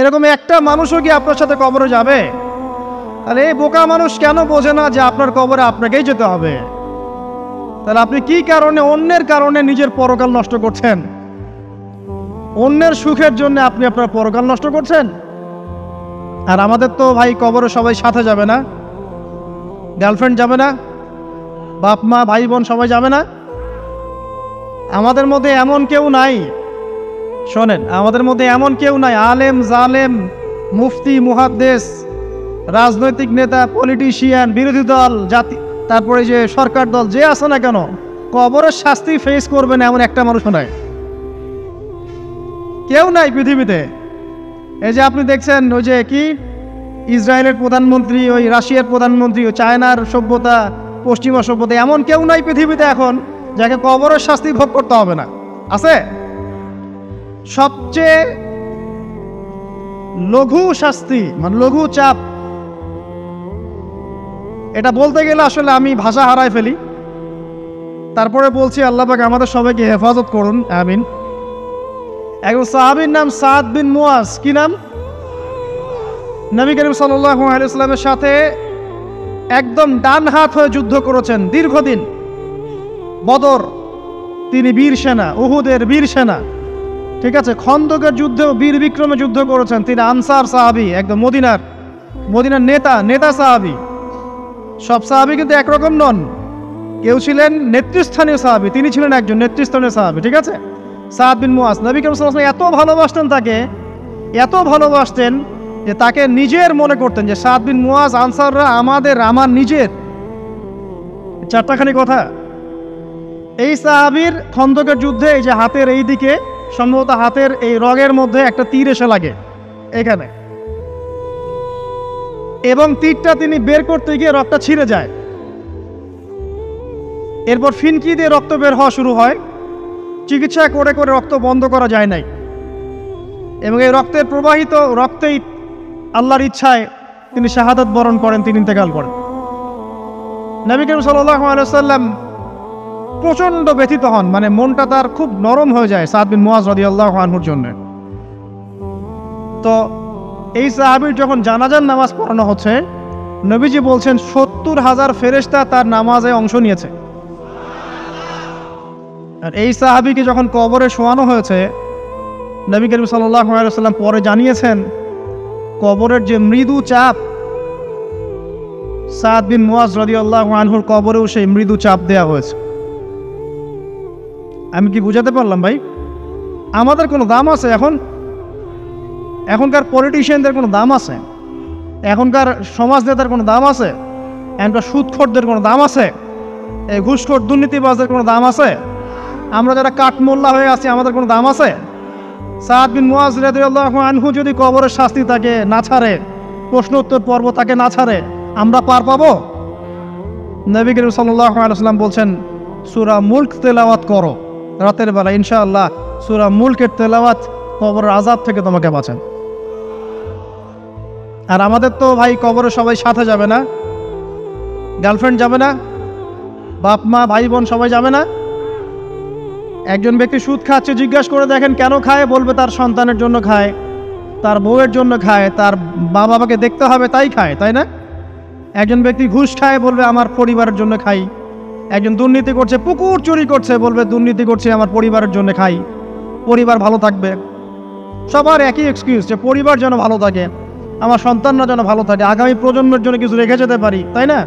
এরকম একটা মানুষও কি আপনার সাথে কবরে যাবে? তাহলে এই বোকা মানুষ কেন বোঝে না যে আপনার কবরে আপনাকেই যেতে হবে? তাহলে আপনি কি কারণে, অন্যের কারণে নিজের পরকাল নষ্ট করছেন? অন্যের সুখের জন্য আপনি আপনার পরকাল নষ্ট করছেন। আর আমাদের তো ভাই কবরে সবাই সাথে যাবে না, গার্লফ্রেন্ড যাবে না, বাপ মা ভাই বোন সবাই যাবে না। আমাদের মধ্যে এমন কেউ নাই, শোনেন, আমাদের মধ্যে এমন কেউ নাই আলেম জালেম মুফতি মুহাদ্দিস রাজনৈতিক নেতা পলিটিশিয়ান বিরোধী দল জাতি তারপরে যে সরকার দল যে আছে না কেন, কবরের শাস্তি ফেস করবে না এমন একটা মানুষও নাই, কেউ নাই পৃথিবীতে। এই যে আপনি দেখছেন ওই যে কি ইসরায়েলের প্রধানমন্ত্রী, ওই রাশিয়ার প্রধানমন্ত্রী, ওই চায়নার সভ্যতা, পশ্চিমা সভ্যতা, এমন কেউ নাই পৃথিবীতে এখন যাকে কবরের শাস্তি ভোগ করতে হবে না। আছে? সবচেয়ে লঘু শাস্তি মানে লঘু চাপ, এটা বলতে গেলে আসলে আমি ভাষা হারায় ফেলি, তারপরে বলছি আল্লাহ পাক আমাদের সবাইকে হেফাজত করুন, আমিন। একজন সাহাবীর নাম সাদ বিন মুয়াজ। কি নাম? নবী করিম সাল্লাল্লাহু আলাইহি ওয়াসাল্লামের সাথে একদম ডান হাত হয়ে যুদ্ধ করেছেন দীর্ঘদিন। বদর তিনি বীর সেনা, উহুদের বীর সেনা, ঠিক আছে, খন্দকের যুদ্ধেও বীর বিক্রমে যুদ্ধ করেছেন। তিনি আনসার সাহাবী, একদম মদিনার নেতা সাহাবী। সব সাহাবী কিন্তু একরকম নন, কেউ ছিলেন নেতৃস্থানীয় সাহাবী, তিনি ছিলেন একজন নেতৃস্থানীয় সাহাবী, ঠিক আছে। সাদ বিন মুয়াজ, নবী করিম সাল্লাল্লাহু আলাইহি ওয়াসাল্লাম এত ভালোবাসতেন তাকে, এত ভালোবাসতেন যে তাকে নিজের মনে করতেন যে সাদ বিন মুয়াজ আনসাররা আমার নিজের। চারটাখানি কথা। এই সাহাবীর খন্দকের যুদ্ধে এই যে হাতের এই দিকে, সম্ভবত হাতের এই রগের মধ্যে একটা তীর এসে লাগে এখানে, এবং তীরটা তিনি বের করতে গিয়ে রক্তটা ছিঁড়ে যায়। এরপর ফিনকি দিয়ে রক্ত বের হওয়া শুরু হয়। চিকিৎসা করে করে রক্ত বন্ধ করা যায় নাই, এবং এই রক্তের প্রবাহিত রক্তেই আল্লাহর ইচ্ছায় তিনি শাহাদাত বরণ করেন, তিনি ইন্তেকাল করেন। নবী করিম সাল্লাল্লাহু আলাইহি ওয়াসাল্লাম প্রচণ্ড ব্যথিত হন, মানে মনটা তার খুব নরম হয়ে যায় সাদ বিন মুয়াজ রাদিয়াল্লাহু আনহুর জন্য। তো এই সাহাবীর যখন জানাজার নামাজ পড়ানো হচ্ছে, নবীজি বলছেন 70,000 ফেরেশতা তার নামাজে অংশ নিয়েছে। আর এই সাহাবীকে যখন কবরে শোয়ানো হয়েছে, নবী করিম সাল্লাল্লাহু আলাইহি ওয়াসাল্লাম পরে জানিয়েছেন কবরের যে মৃদু চাপ, সাদ বিন মুয়াজ রাদিয়াল্লাহু আনহুর কবরেও সেই মৃদু চাপ দেয়া হয়েছে। আমি কি বুঝাতে পারলাম ভাই? আমাদের কোনো দাম আছে এখনকার পলিটিশিয়ানদের কোনো দাম আছে? এখনকার সমাজ নেতার কোনো দাম আছে? এখনকার সুদখোরদের কোনো দাম আছে? এই ঘুষখোর দুর্নীতিবাজদের কোনো দাম আছে? আমরা যারা কাঠমোল্লা হয়ে আছি আমাদের কোনো দাম আছে? সাদ বিন মুয়াজ রাদিয়াল্লাহু আনহু যদি কবরের শাস্তি তাকে না ছাড়ে, প্রশ্ন উত্তর পর্ব তাকে না ছাড়ে, আমরা পার পাবো? নবী করিম সাল্লাল্লাহু আলাইহি ওয়াসাল্লাম বলছেন সূরা মুলক তেলাওয়াত করো রাতের বেলা, ইনশাআল্লাহ সূরা মুলকের তেলাওয়াত কবরের আযাব থেকে তোমাকে বাঁচান। আর আমাদের তো ভাই কবরে সবাই সাথে যাবে না, গার্লফ্রেন্ড যাবে না, বাপ মা ভাই বোন সবাই যাবে না। একজন ব্যক্তি সুদ খাচ্ছে, জিজ্ঞাসা করে দেখেন কেন খায়, বলবে তার সন্তানের জন্য খায়, তার বউয়ের জন্য খায়, তার মা বাবাকে দেখতে হবে তাই খায়, তাই না? একজন ব্যক্তি ঘুষ খায়, বলবে আমার পরিবারের জন্য খাই। একজন দুর্নীতি করছে, পুকুর চুরি করছে, বলবে দুর্নীতি করছে আমার পরিবারের জন্য খাই, পরিবার ভালো থাকবে। সবার একই এক্সকিউজ যে পরিবার যেন ভালো থাকে, আমার সন্তানরা যেন ভালো থাকে, আগামী প্রজন্মের জন্য কিছু রেখে যেতে পারি, তাই না?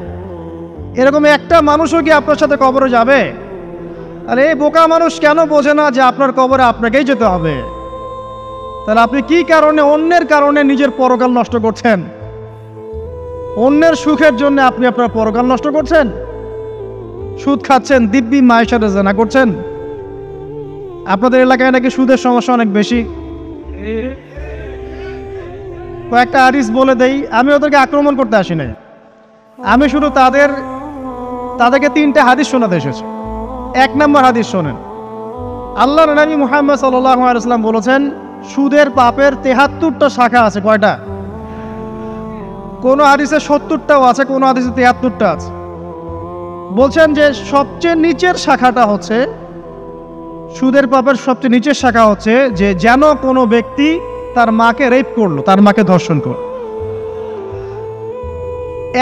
এরকম একটা মানুষও কি আপনার সাথে কবরে যাবে? আর এই বোকা মানুষ কেন বোঝে না যে আপনার কবরে আপনাকেই যেতে হবে? তাহলে আপনি কি কারণে, অন্যের কারণে নিজের পরকাল নষ্ট করছেন? অন্যের সুখের জন্য আপনি আপনার পরকাল নষ্ট করছেন। সুদ খাচ্ছেন, দিব্যি মায়ের সাথে জেনা করছেন। আপনাদের এলাকায় নাকি সুদের সমস্যা অনেক বেশি। কয়েকটা হাদিস বলে দেই, আমি ওদেরকে আক্রমণ করতে আসি নাই, আমি শুধু তাদেরকে 3টে হাদিস শোনাতে এসেছি। 1 নম্বর হাদিস শোনেন। আল্লাহর নবী মুহাম্মদ সাল্লাল্লাহু আলাইহি ওয়াসাল্লাম বলেছেন সুদের পাপের 73টা শাখা আছে। কয়টা? কোন হাদিসে 70টাও আছে, কোন হাদিসে 73টা আছে। বলছেন যে সবচেয়ে নিচের শাখাটা হচ্ছে, সুদের পাপের সবচেয়ে নিচের শাখা হচ্ছে যে যেন কোনো ব্যক্তি তার মাকে রেপ করলো, তার মাকে ধর্ষণ করলো।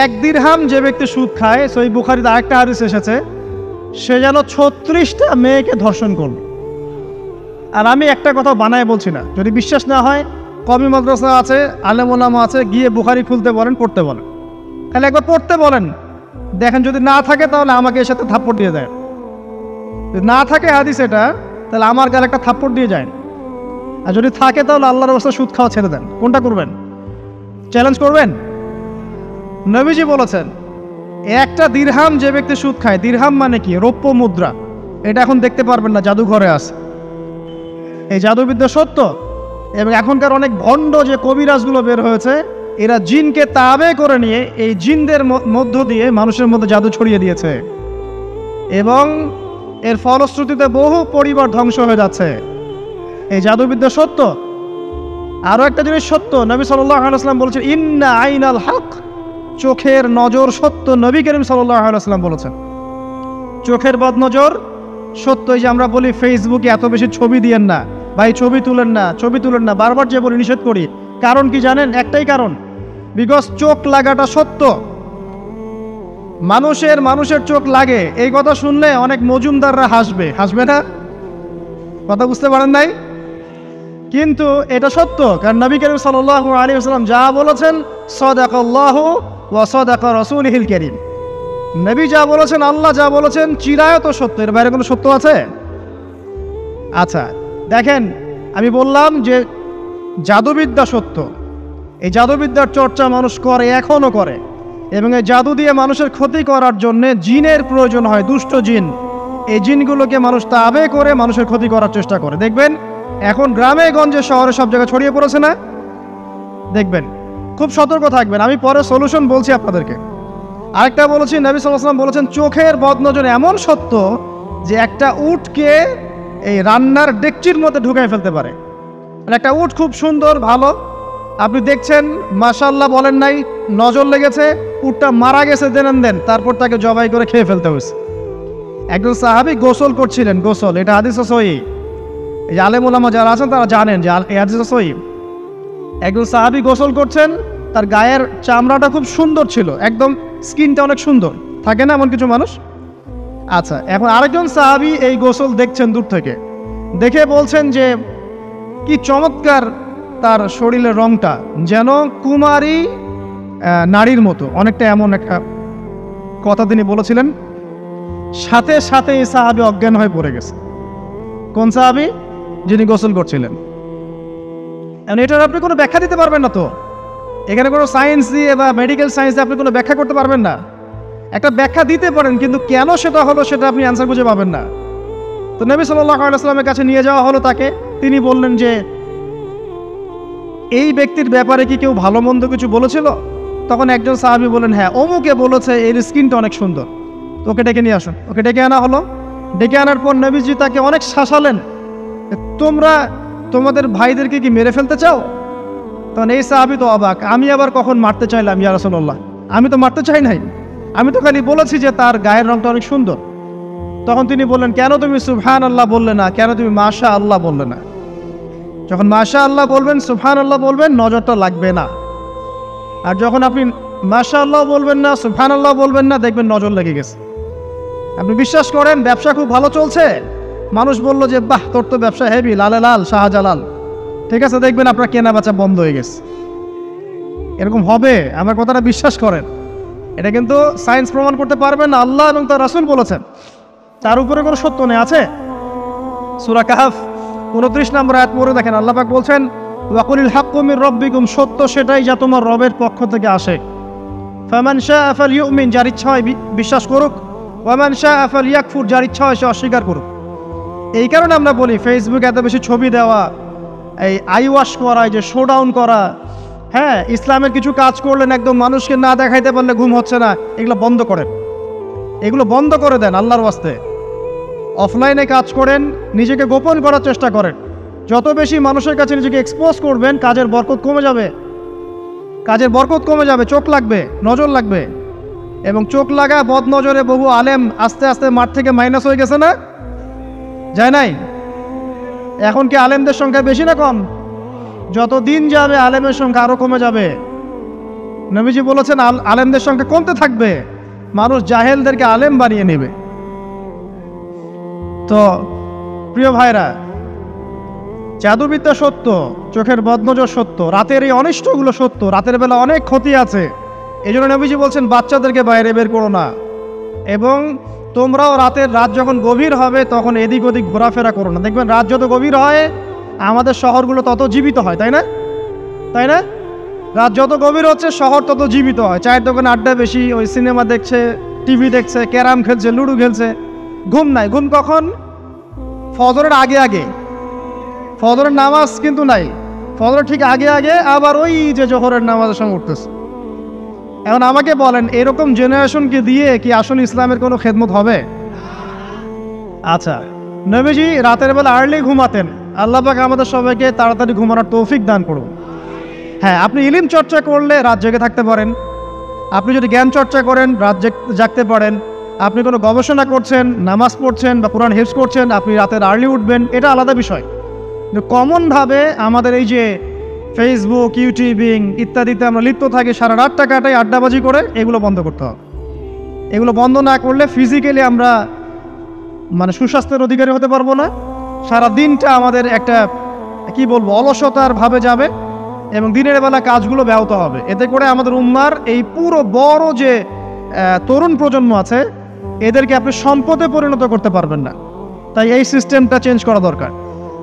1 দিরহাম যে ব্যক্তি সুদ খায়, সহিহ বুখারীতে আরেকটা হাদিস এসেছে, সে যেন 36টা মেয়েকে ধর্ষণ করলো। আর আমি একটা কথা বানায় বলছি না, যদি বিশ্বাস না হয় কওমি মাদ্রাসা আছে, আলেম ওলামা আছে, গিয়ে বুখারী খুলতে বলেন, পড়তে বলেন, খালি একবার পড়তে বলেন, দেখেন যদি না থাকে তাহলে আমাকে এর সাথে থাপ্পড় দিয়ে দেয়। যদি না থাকে হাদিস এটা, তাহলে আমার গালে একটা থাপ্পড় দিয়ে যায়। আর যদি থাকে তাহলে আল্লাহর রাস্তায় সুদ খাওয়া ছেড়ে দেন। কোনটা করবেন? চ্যালেঞ্জ করবেন? নবীজি বলেছেন 1টা দিরহাম যে ব্যক্তি সুদ খায়, দিরহাম মানে কি? রৌপ্য মুদ্রা। এটা এখন দেখতে পারবেন না, জাদুঘরে আছে। এই জাদুবিদ্যা সত্য। এবং এখনকার অনেক ভণ্ড যে কবিরাজগুলো বের হয়েছে, এরা জিনকে তাবে করে নিয়ে এই জিনদের মধ্য দিয়ে মানুষের মধ্যে জাদু ছড়িয়ে দিয়েছে, এবং এর ফলশ্রুতিতে বহু পরিবার ধ্বংস হয়ে যাচ্ছে। এই জাদুবিদ্যা সত্য। আরও একটা জিনিস সত্য, নবী সাল্লাল্লাহু আলাইহি ওয়াসাল্লাম বলেছেন ইন্না আইনাল হক, চোখের নজর সত্য। নবী করিম সাল্লাল্লাহু আলাইহি ওয়াসাল্লাম বলেছেন চোখের বদনজর সত্য। এই যে আমরা বলি ফেসবুকে এত বেশি ছবি দিয়েন না, ভাই ছবি তুলেন না, ছবি তুলেন না, বারবার যে বলি নিষেধ করি, কারণ কি জানেন? একটাই কারণ, বিকজ চোখ লাগাটা সত্য। মানুষের চোখ লাগে, এই কথা শুনলে অনেক মজুমদাররা হাসবে, হাসবে না? কথা বুঝতে পারেন নাই? কিন্তু এটা সত্য, কারণ নবী করিম সাল্লাল্লাহু আলাইহি ওয়াসাল্লাম যা বলেছেন, সাদাকাল্লাহু ওয়া সাদাকা রাসূলুহুল কারীম। নবী যা বলেছেন, আল্লাহ যা বলেছেন, চিরায়ত সত্য। এর বাইরে কোনো সত্য আছে? আচ্ছা দেখেন, আমি বললাম যে জাদুবিদ্যা সত্য। এই জাদুবিদ্যার চর্চা মানুষ করে, এখনও করে, এবং এই জাদু দিয়ে মানুষের ক্ষতি করার জন্যে জিনের প্রয়োজন হয়, দুষ্ট জিন। এই জিনগুলোকে মানুষ তাবে করে মানুষের ক্ষতি করার চেষ্টা করে। দেখবেন এখন গ্রামে গঞ্জে শহরে সব জায়গায় ছড়িয়ে পড়েছে না? দেখবেন, খুব সতর্ক থাকবেন। আমি পরে সলিউশন বলছি আপনাদেরকে। আরেকটা বলেছি, নবী সাল্লাল্লাহু আলাইহি ওয়াসাল্লাম বলেছেন চোখের বদনজর এমন সত্য যে একটা উটকে এই রান্নার ডেকচির মধ্যে ঢুকাই ফেলতে পারে। একটা উট খুব সুন্দর, ভালো, আপনি দেখছেন, মাশাআল্লাহ বলেন নাই, নজর লেগেছে, উটটা মারা গেছে, দেন তারপর তাকে জবাই করে খেয়ে ফেলতে হয়েছে। একজন সাহাবী গোসল করছিলেন, গোসল, এটা হাদিস সহিহ। এই আলেম ওলামা যারা আছেন তারা জানেন যে এই হাদিস সহিহ। একজন সাহাবী গোসল করছেন, তার গায়ের চামড়াটা খুব সুন্দর ছিল, একদম স্কিনটা অনেক সুন্দর, থাকে না এমন কিছু মানুষ? আচ্ছা, এখন আরেকজন সাহাবী এই গোসল দেখছেন দূর থেকে, দেখে বলছেন যে কি চমৎকার তার শরীরের রংটা, যেন কুমারী নারীর মতো, অনেকটা এমন একটা কথা তিনি বলেছিলেন। সাথে সাথে এই সাহাবী অজ্ঞান হয়ে পড়ে গেছে। কোন সাহাবী? যিনি গোসল করছিলেন। এখন এটার আপনি কোনো ব্যাখ্যা দিতে পারবেন না তো, এখানে কোনো সায়েন্স দিয়ে বা মেডিকেল সায়েন্স দিয়ে আপনি কোনো ব্যাখ্যা করতে পারবেন না। একটা ব্যাখ্যা দিতে পারেন, কিন্তু কেন সেটা হলো সেটা আপনি অ্যান্সার খুঁজে পাবেন না। তো নবী সাল্লাল্লাহু আলাইহি ওয়াসাল্লামের কাছে নিয়ে যাওয়া হলো তাকে। তিনি বললেন যে এই ব্যক্তির ব্যাপারে কি কেউ ভালো মন্দ কিছু বলেছিল? তখন একজন সাহাবী বলেন, হ্যাঁ, অমুকে বলেছে এর স্কিনটা অনেক সুন্দর। তো ওকে ডেকে নিয়ে আসুন। ওকে ডেকে আনা হলো। ডেকে আনার পর নবীজি তাকে অনেক শাসালেন, তোমরা তোমাদের ভাইদেরকে কি মেরে ফেলতে চাও? তখন এই সাহাবী তো অবাক, আমি আবার কখন মারতে চাইলাম ইয়া রাসূলুল্লাহ? আমি তো মারতে চাই নাই, আমি তো খালি বলেছি যে তার গায়ের রংটা অনেক সুন্দর। তখন তিনি বললেন, কেন তুমি সুবহানাল্লাহ বললে না? কেন তুমি মাশাআল্লাহ বললে না? যখন মাশাআল্লাহ বলবেন, সুবহানাল্লাহ বলবেন, নজরটা লাগবে না। আর যখন আপনি মাশাআল্লাহ বলবেন না, সুবহানাল্লাহ বলবেন না, দেখবেন নজর লেগে গেছে। আপনি বিশ্বাস করেন ব্যবসা খুব ভালো চলছে, মানুষ বলল যে বাহ, তোর তো ব্যবসা হেভি, লালে লাল শাহজালাল, ঠিক আছে, দেখবেন আপনার কেনা বেচা বন্ধ হয়ে গেছে। এরকম হবে, আমার কথাটা বিশ্বাস করেন। এটা কিন্তু সায়েন্স প্রমাণ করতে পারবেন না, আল্লাহ এবং তার রাসূল বলেছেন, তার উপরে কোনো সত্য নেই। আছে সূরা কাহফ 29 নম্বর আয়াত পড়ে দেখেন, আল্লাহ পাক বলছেন ওয়াকুলিল হাক্কু মির রাব্বিকুম, সত্য সেটাই যা তোমার রবের পক্ষ থেকে আসে। ফামান শাআ ফালইউমিন, যার ইচ্ছা হয় বিশ্বাস করুক, ওয়ামান শাআ ফালইয়াকফুর, যার ইচ্ছা হয় সে অস্বীকার করুক। এই কারণে আমরা বলি ফেসবুকে এত বেশি ছবি দেওয়া, এই আই ওয়াশ করা, এই যে শোডাউন করা, হ্যাঁ, ইসলামের কিছু কাজ করলেন একদম মানুষকে না দেখাইতে পারলে ঘুম হচ্ছে না, এগুলো বন্ধ করেন, এগুলো বন্ধ করে দেন আল্লাহর ওয়াস্তে। অফলাইনে কাজ করেন, নিজেকে গোপন করার চেষ্টা করেন। যত বেশি মানুষের কাছে নিজেকে এক্সপোজ করবেন, কাজের বরকত কমে যাবে, কাজের বরকত কমে যাবে, চোখ লাগবে, নজর লাগবে। এবং চোখ লাগা বদ নজরে বহু আলেম আস্তে আস্তে মাঠ থেকে মাইনাস হয়ে গেছে না? যায় নাই? এখন কি আলেমদের সংখ্যা বেশি না কম? যত দিন যাবে আলেমের সংখ্যা আরও কমে যাবে। নবীজি বলেছেন আলেমদের সংখ্যা কমতে থাকবে, মানুষ জাহেলদেরকে আলেম বানিয়ে নেবে। তো প্রিয় ভাইরা, জাদুবিদ্যা সত্য, চোখের বদনজর সত্য, রাতের এই অনিষ্টগুলো সত্য, রাতের বেলা অনেক ক্ষতি আছে। এই জন্য নবীজি বলছেন বাচ্চাদেরকে বাইরে বের করো না, এবং তোমরাও রাত যখন গভীর হবে তখন এদিক ওদিক ঘোরাফেরা করো না। দেখবেন রাত যত গভীর হয় আমাদের শহরগুলো তত জীবিত হয়, তাই না? তাই না? রাত যত গভীর হচ্ছে শহর তত জীবিত হয়। চায়ের দোকানে আড্ডা বেশি, ওই সিনেমা দেখছে, টিভি দেখছে, ক্যারাম খেলছে, লুডো খেলছে। ঘুম নাই। ঘুম কখন? ফজরের আগে আগে। ফজরের নামাজ কিন্তু নাই, ফজরের ঠিক আগে আগে আবার ওই যে জোহরের নামাজের সঙ্গে উঠতেছে। এখন আমাকে বলেন, এরকম জেনারেশনকে দিয়ে কি আসলে ইসলামের কোনো খেদমত হবে? আচ্ছা, নবীজি রাতের বেলা আর্লি ঘুমাতেন। আল্লাহ পাক আমাদের সবাইকে তাড়াতাড়ি ঘুমানোর তৌফিক দান করুন। হ্যাঁ, আপনি ইলম চর্চা করলে রাত জেগে থাকতে পারেন, আপনি যদি জ্ঞান চর্চা করেন রাত জাগতে পারেন, আপনি কোনো গবেষণা করছেন, নামাজ পড়ছেন বা কোরআন হিফজ করছেন, আপনি রাতের আর্লি উঠবেন, এটা আলাদা বিষয়। কিন্তু কমনভাবে আমাদের এই যে ফেসবুক, ইউটিউবিং ইত্যাদিতে আমরা লিপ্ত থাকি, সারা রাতটা কাটাই আড্ডাবাজি করে, এগুলো বন্ধ করতে হবে। এগুলো বন্ধ না করলে ফিজিক্যালি আমরা সুস্বাস্থ্যের অধিকারী হতে পারবো না। সারা দিনটা আমাদের একটা অলসতার ভাবে যাবে এবং দিনের বেলা কাজগুলো ব্যাহত হবে। এতে করে আমাদের উম্মার এই পুরো বড় যে তরুণ প্রজন্ম আছে এদেরকে আপনি সম্পদে পরিণত করতে পারবেন না। তাই এই সিস্টেমটা চেঞ্জ করা দরকার।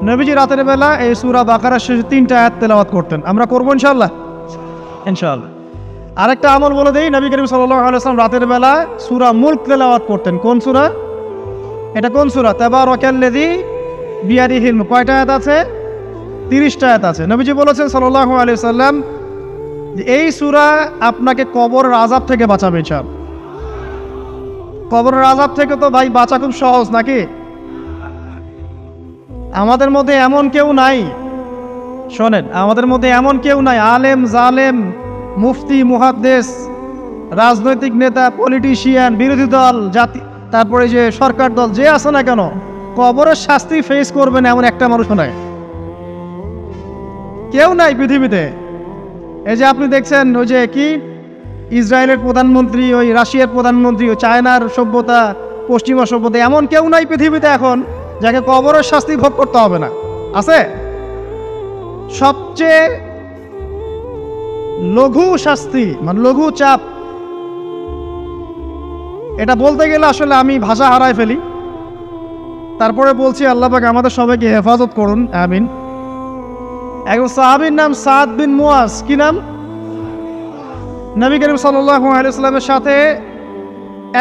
নবীজি রাতের বেলা এই সূরা বাকারার শেষে 3টা আয়াত তেলাওয়াত করতেন। আমরা করবো ইনশাআল্লাহ। আরেকটা আমল বলে দেই, নবী করিম সাল্লাল্লাহু আলাইহি ওয়াসাল্লাম রাতের বেলা সূরা মুলক তেলাওয়াত করতেন। কোন সূরা? এটা কোন সূরা? তাবারাকাল্লাযী বিয়াদিহিল মুলক। কয়টা আয়াত আছে? 30টা আয়াত আছে। নবীজি বলেছেন সাল্লাল্লাহু আলাইহি ওয়াসাল্লাম যে এই সূরা আপনাকে কবরের আযাব থেকে বাঁচাবে। কবরের আযাব থেকে তো ভাই বাঁচা খুব সহজ নাকি? আমাদের মধ্যে এমন কেউ নাই, শোনেন, আমাদের মধ্যে এমন কেউ নাই, আলেম জালেম, মুফতি মুহাদ্দিস, রাজনৈতিক নেতা, পলিটিশিয়ান, বিরোধী দল, জাতি, তারপরে যে সরকার দল, যে আছে না কেন, কবরের শাস্তি ফেস করবে না এমন একটা মানুষ নাই, কেউ নাই পৃথিবীতে। এই যে আপনি দেখছেন ওই যে কি ইসরায়েলের প্রধানমন্ত্রী, ওই রাশিয়ার প্রধানমন্ত্রী, ওই চায়নার সভ্যতা, পশ্চিমা সভ্যতা, এমন কেউ নাই পৃথিবীতে এখন যাকে কবরের শাস্তি ভোগ করতে হবে না। আছে? সবচেয়ে লঘু শাস্তি লঘু চাপ, এটা বলতে গেলে আসলে আমি ভাষা হারায় ফেলি। তারপরে বলছি আল্লাহ পাক আমাদের সবাইকে হেফাজত করুন, আমিন। একজন সাহাবীর নাম সাদ বিন মুয়াজ। কি নাম? নবী করিম সাল্লাল্লাহু আলাইহি ওয়াসাল্লামের সাথে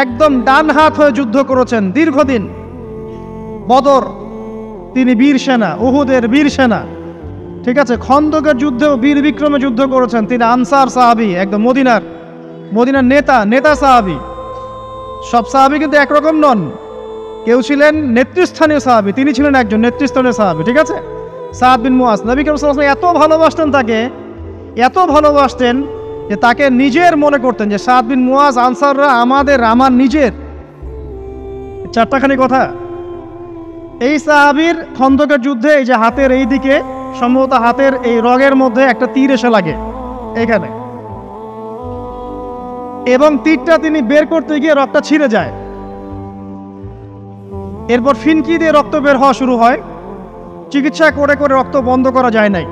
একদম ডান হাত হয়ে যুদ্ধ করেছেন দীর্ঘদিন। বদর তিনি বীর সেনা, উহুদের বীর সেনা, ঠিক আছে। খন্দকের যুদ্ধেও বীর বিক্রমে যুদ্ধ করেছেন। তিনি আনসার সাহাবী, একদম মদিনার নেতা সাহাবী। সব সাহাবী কিন্তু একরকম নন। কেউ ছিলেন নেতৃস্থানীয় সাহাবী, তিনি ছিলেন একজন নেতৃস্থানীয় সাহাবী, ঠিক আছে। সাদ বিন মুয়াজ, নবী করিম সাল্লাল্লাহু আলাইহি ওয়াসাল্লাম এত ভালোবাসতেন তাকে, এত ভালোবাসতেন যে তাকে নিজের মনে করতেন, যে সাদ বিন মুয়াজ আনসাররা আমার নিজের। চারটাখানি কথা। এই সাহাবীর খন্দকের যুদ্ধে এই যে হাতের এই দিকে, সম্ভবত হাতের এই রগের মধ্যে একটা তীর এসে লাগে এখানে, এবং তীরটা তিনি বের করতে গিয়ে রক্তটা ছিঁড়ে যায়। এরপর ফিনকি দিয়ে রক্ত বের হওয়া শুরু হয়। চিকিৎসা করে করে রক্ত বন্ধ করা যায় নাই,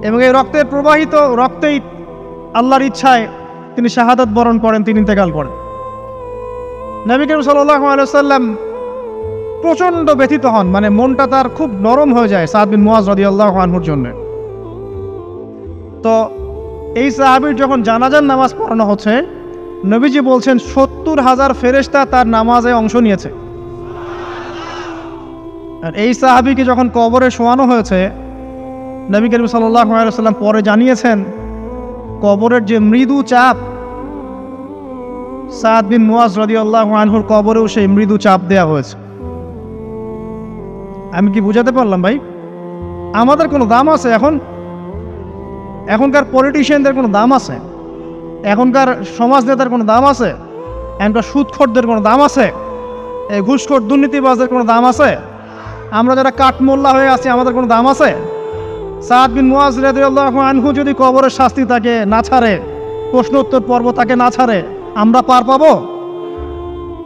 এবং এই রক্তের প্রবাহিত রক্তেই আল্লাহর ইচ্ছায় তিনি শাহাদাত বরণ করেন, তিনি ইন্তেকাল করেন। নবী করিম সাল্লাল্লাহু আলাইহি ওয়াসাল্লাম প্রচণ্ড ব্যথিত হন, মনটা তার খুব নরম হয়ে যায় সাদ বিন মুয়াজ রাদিয়াল্লাহু আনহুর জন্য। তো এই সাহাবীর যখন জানাজার নামাজ পড়ানো হচ্ছে, নবীজি বলছেন 70,000 ফেরেশতা তার নামাজে অংশ নিয়েছে। আর এই সাহাবীকে যখন কবরে শোয়ানো হয়েছে, নবী করিম সাল্লাল্লাহু আলাইহি ওয়াসাল্লাম পরে জানিয়েছেন কবরের যে মৃদু চাপ, সাদ বিন মুয়াজ রাদিয়াল্লাহু আনহুর কবরেও সেই মৃদু চাপ দেওয়া হয়েছে। আমি কি বুঝাতে পারলাম ভাই? আমাদের কোনো দাম আছে এখনকার পলিটিশিয়ানদের কোনো দাম আছে? এখনকার সমাজ নেতার কোনো দাম আছে? এখনকার সুদখোরদের কোনো দাম আছে? এই ঘুষখোর দুর্নীতিবাজদের কোনো দাম আছে? আমরা যারা কাঠমোল্লা হয়ে আছি আমাদের কোনো দাম আছে? সাদ বিন মুআজ রাদিয়াল্লাহু আনহু যদি কবরের শাস্তি তাকে না ছাড়ে, প্রশ্ন উত্তর পর্ব তাকে না ছাড়ে, আমরা পার পাবো?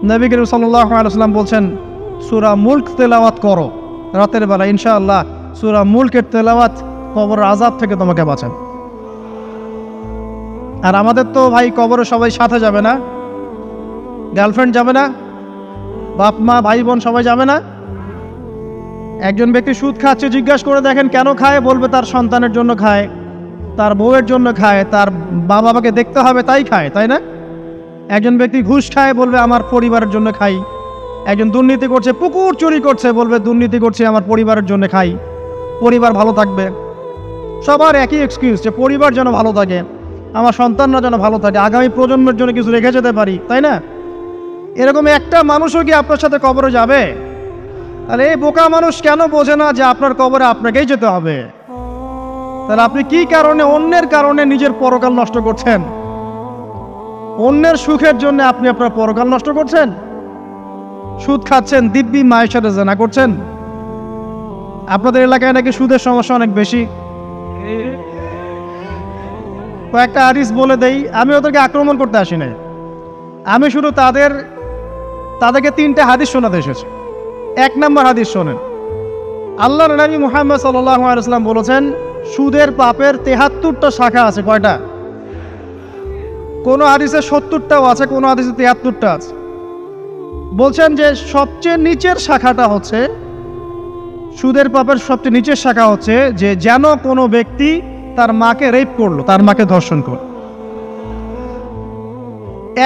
নবী করিম সাল্লাল্লাহু আলাইহি ওয়াসাল্লাম বলছেন, সূরা মুলক তেলাওয়াত করো রাতের বেলা, ইনশাআল্লাহ সূরা মুলকের তেলাওয়াত কবরের আযাব থেকে তোমাকে বাঁচাবে। আর আমাদের তো ভাই কবরে সবাই সাথে যাবে না, গার্লফ্রেন্ড যাবে না, বাপ মা ভাই বোন সবাই যাবে না। একজন ব্যক্তি সুদ খাচ্ছে, জিজ্ঞাসা করে দেখেন কেন খায়, বলবে তার সন্তানের জন্য খায়, তার বউয়ের জন্য খায়, তার মা বাবাকে দেখতে হবে তাই খায়, তাই না? একজন ব্যক্তি ঘুষ খায়, বলবে আমার পরিবারের জন্য খাই। একজন দুর্নীতি করছে, পুকুর চুরি করছে, বলবে দুর্নীতি করছে আমার পরিবারের জন্য খাই, পরিবার ভালো থাকবে। সবার একই এক্সকিউজ, যে পরিবার যেন ভালো থাকে, আমার সন্তানরা যেন ভালো থাকে, আগামী প্রজন্মের জন্য কিছু রেখে যেতে পারি, তাই না? এরকম একটা মানুষও কি আপনার সাথে কবরে যাবে? তাহলে এই বোকা মানুষ কেন বোঝে না যে আপনার কবরে আপনাকেই যেতে হবে? তাহলে আপনি কি কারণে, অন্যের কারণে নিজের পরকাল নষ্ট করছেন? অন্যের সুখের জন্য আপনি আপনার পরকাল নষ্ট করছেন। সুদ খাচ্ছেন, দিব্যি মায়ের সাথে জেনা করছেন। আপনাদের এলাকায় নাকি সুদের সমস্যা অনেক বেশি। কয়েকটা হাদিস বলে দেই, আমি ওদেরকে আক্রমণ করতে আসি নাই, আমি শুধু তাদেরকে 3টে হাদিস শোনাতে এসেছি। 1 নম্বর হাদিস শোনেন। আল্লাহর নবী মুহাম্মদ সাল্লাল্লাহু আলাইহি ওয়াসাল্লাম বলেছেন, সুদের পাপের 73টা শাখা আছে। কয়টা? কোনো হাদিসে 70টাও আছে, কোনো হাদিসে 73টা আছে। বলছেন যে সবচেয়ে নিচের শাখাটা হচ্ছে, সুদের পাপের সবচেয়ে নিচের শাখা হচ্ছে যে যেন কোনো ব্যক্তি তার মাকে রেপ করলো, তার মাকে ধর্ষণ করলো।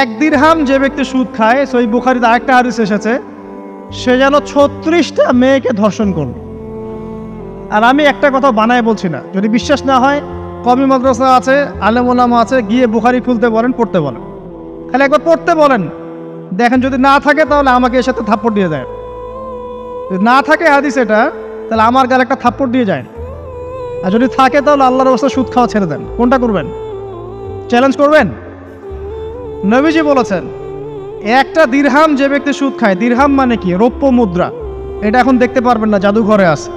1 দিরহাম যে ব্যক্তি সুদ খায়, সহিহ বুখারীতে আরেকটা হাদিস এসেছে, সে যেন 36টা মেয়েকে ধর্ষণ করলো। আর আমি একটা কথা বানায় বলছি না, যদি বিশ্বাস না হয় কওমি মাদ্রাসা আছে, আলেম ওলামা আছে, গিয়ে বুখারী খুলতে বলেন, পড়তে বলেন, খালি একবার পড়তে বলেন, দেখেন যদি না থাকে তাহলে আমাকে এর সাথে থাপ্পড় দিয়ে দেয়। যদি না থাকে হাদিস এটা, তাহলে আমার গালে একটা থাপ্পড় দিয়ে যায়। আর যদি থাকে তাহলে আল্লাহর রাস্তায় সুদ খাওয়া ছেড়ে দেন। কোনটা করবেন? চ্যালেঞ্জ করবেন? নবীজি বলেছেন, 1টা দিরহাম যে ব্যক্তি সুদ খায়, দিরহাম মানে কি? রৌপ্য মুদ্রা। এটা এখন দেখতে পারবেন না, জাদুঘরে আছে।